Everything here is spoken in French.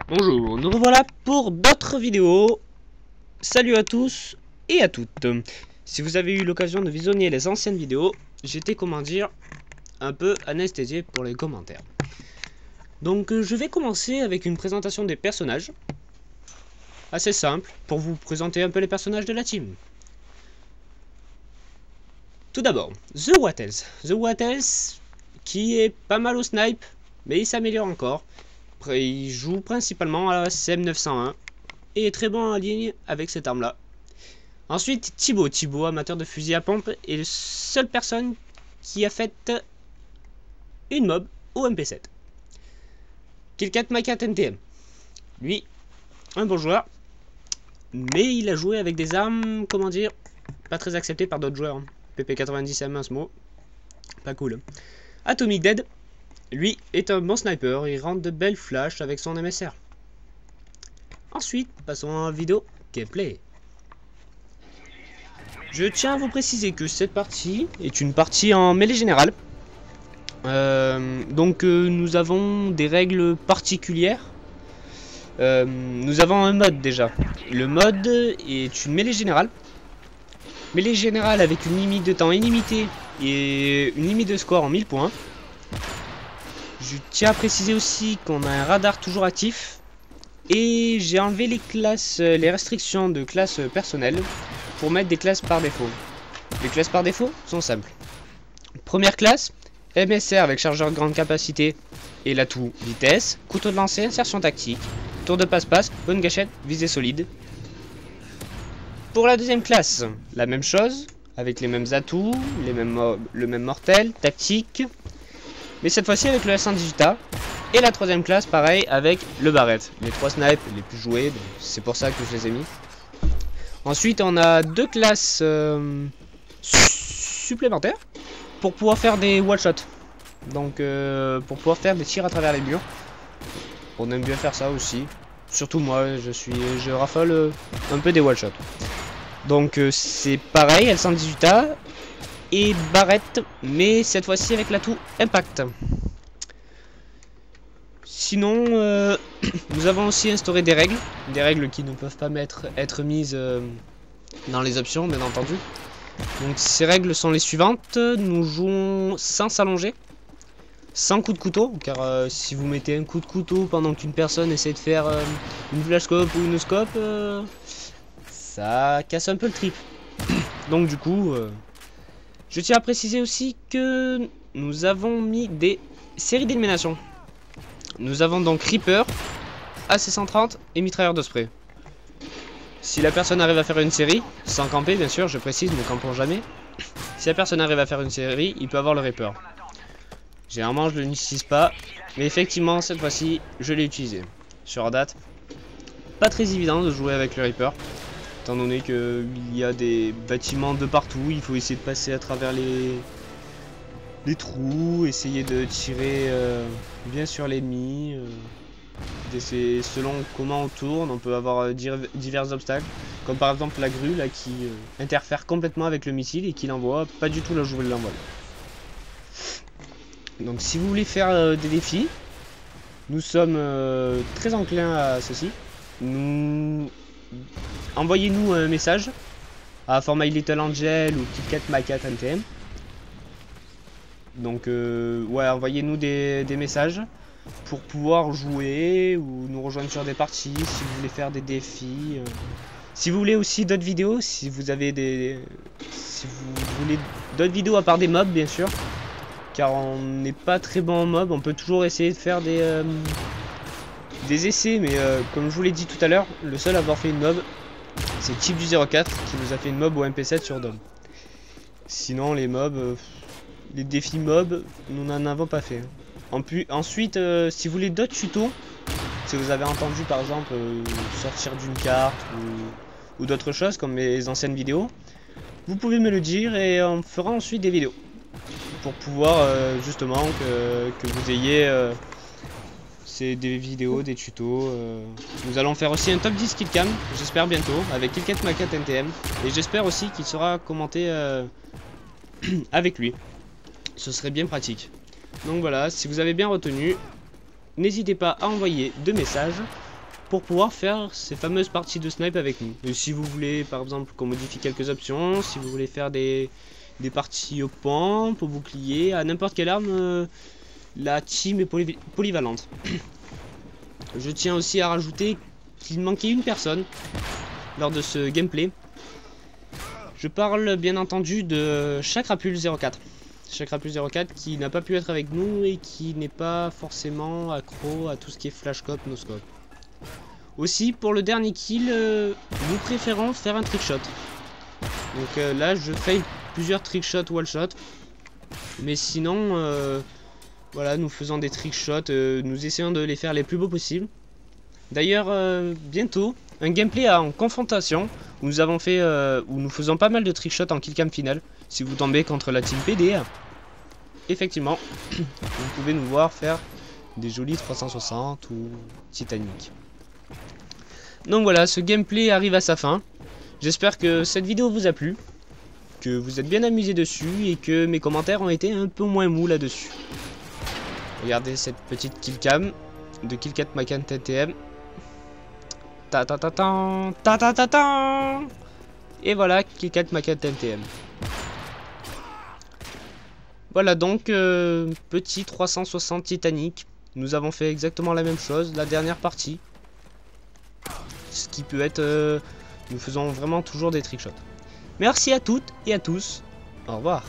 Bonjour, nous revoilà pour d'autres vidéos. Salut à tous et à toutes. Si vous avez eu l'occasion de visionner les anciennes vidéos, j'étais, comment dire, un peu anesthésié pour les commentaires. Donc je vais commencer avec une présentation des personnages. Assez simple, pour vous présenter un peu les personnages de la team. Tout d'abord, The Wattles. The Wattles, qui est pas mal au snipe, mais il s'améliore encore. Après, il joue principalement à la CM901 et est très bon en ligne avec cette arme là. Ensuite Thibaut, amateur de fusil à pompe, est la seule personne qui a fait une mob au MP7. Killcat Macat NTM, lui, un bon joueur, mais il a joué avec des armes, comment dire, pas très acceptées par d'autres joueurs. PP90 M1 ce mot, pas cool. Atomic Dead, lui est un bon sniper, il rentre de belles flashs avec son MSR. Ensuite, passons à la vidéo gameplay. Je tiens à vous préciser que cette partie est une partie en mêlée générale. Nous avons des règles particulières. Nous avons un mode déjà. Le mode est une mêlée générale. Mêlée générale avec une limite de temps illimitée et une limite de score en 1000 points. Je tiens à préciser aussi qu'on a un radar toujours actif. Et j'ai enlevé les restrictions de classes personnelles pour mettre des classes par défaut. Les classes par défaut sont simples. Première classe, MSR avec chargeur de grande capacité et l'atout vitesse, couteau de lancer, insertion tactique, tour de passe-passe, bonne gâchette, visée solide. Pour la deuxième classe, la même chose, avec les mêmes atouts, le même mortel, tactique, mais cette fois-ci avec le S118A. Et la troisième classe, pareil, avec le barrette. Les trois snipes les plus joués, c'est pour ça que je les ai mis. Ensuite, on a deux classes supplémentaires pour pouvoir faire des one-shots. Donc, pour pouvoir faire des tirs à travers les murs. On aime bien faire ça aussi. Surtout moi, je raffole un peu des one-shots. Donc, c'est pareil, L118A et barrette, mais cette fois-ci avec l'atout impact. Sinon, nous avons aussi instauré des règles qui ne peuvent pas être mises dans les options, bien entendu. Donc ces règles sont les suivantes. Nous jouons sans s'allonger, sans coup de couteau, car si vous mettez un coup de couteau pendant qu'une personne essaie de faire une flash scope ou une scope, ça casse un peu le trip. Donc du coup, je tiens à préciser aussi que nous avons mis des séries d'élimination. Nous avons donc Reaper, AC130 et mitrailleur de spray. Si la personne arrive à faire une série, sans camper bien sûr, je précise, ne campons jamais. Si la personne arrive à faire une série, il peut avoir le Reaper. Généralement je ne l'utilise pas, mais effectivement cette fois-ci je l'ai utilisé. Sur date, pas très évident de jouer avec le Reaper, étant donné qu'il y a des bâtiments de partout, il faut essayer de passer à travers les trous, essayer de tirer bien sur l'ennemi. Selon comment on tourne, on peut avoir divers obstacles, comme par exemple la grue là qui interfère complètement avec le missile et qui l'envoie pas du tout là où je voulais l'envoyer. Donc si vous voulez faire des défis, nous sommes très enclins à ceci. Envoyez-nous un message à For My Little Angel ou Killcat Macat NTM. Donc ouais, envoyez-nous des messages pour pouvoir jouer ou nous rejoindre sur des parties si vous voulez faire des défis. Si vous voulez aussi d'autres vidéos, si vous voulez d'autres vidéos à part des mobs bien sûr, car on n'est pas très bon en mob, on peut toujours essayer de faire des essais, mais comme je vous l'ai dit tout à l'heure, le seul à avoir fait une mob, c'est Type du 04 qui nous a fait une mob au MP7 sur Dom. Sinon les mobs... les défis mob, nous n'en avons pas fait. Ensuite, si vous voulez d'autres tutos, si vous avez entendu par exemple sortir d'une carte ou d'autres choses comme mes anciennes vidéos, vous pouvez me le dire et on fera ensuite des vidéos. Pour pouvoir justement que vous ayez des vidéos, des tutos. Nous allons faire aussi un top 10 killcam, j'espère bientôt, avec Killcat Macat NTM. Et j'espère aussi qu'il sera commenté avec lui. Ce serait bien pratique. Donc voilà, si vous avez bien retenu, n'hésitez pas à envoyer de messages pour pouvoir faire ces fameuses parties de snipe avec nous. Et si vous voulez par exemple qu'on modifie quelques options, si vous voulez faire des parties au pompe, au bouclier, à n'importe quelle arme, la team est polyvalente. Je tiens aussi à rajouter qu'il manquait une personne lors de ce gameplay. Je parle bien entendu de Chakrapul04. Chakrapul04 qui n'a pas pu être avec nous et qui n'est pas forcément accro à tout ce qui est flashscope, noscope. Aussi pour le dernier kill, nous préférons faire un trickshot. Donc là je fais plusieurs trickshots wallshot. Mais sinon, voilà, nous faisons des trickshots, nous essayons de les faire les plus beaux possibles. D'ailleurs, bientôt, un gameplay en confrontation où nous avons fait, où nous faisons pas mal de trickshots en killcam final. Si vous tombez contre la team PD, effectivement, vous pouvez nous voir faire des jolis 360 ou Titanic. Donc voilà, ce gameplay arrive à sa fin. J'espère que cette vidéo vous a plu, que vous êtes bien amusés dessus et que mes commentaires ont été un peu moins mous là-dessus. Regardez cette petite killcam de Killcat Macan TTM. Ta ta ta ta ta ta ta ta. Et voilà, Killcat Macan TTM. Voilà donc, petit 360 Titanic. Nous avons fait exactement la même chose, la dernière partie. Ce qui peut être... nous faisons vraiment toujours des trickshots. Merci à toutes et à tous. Au revoir.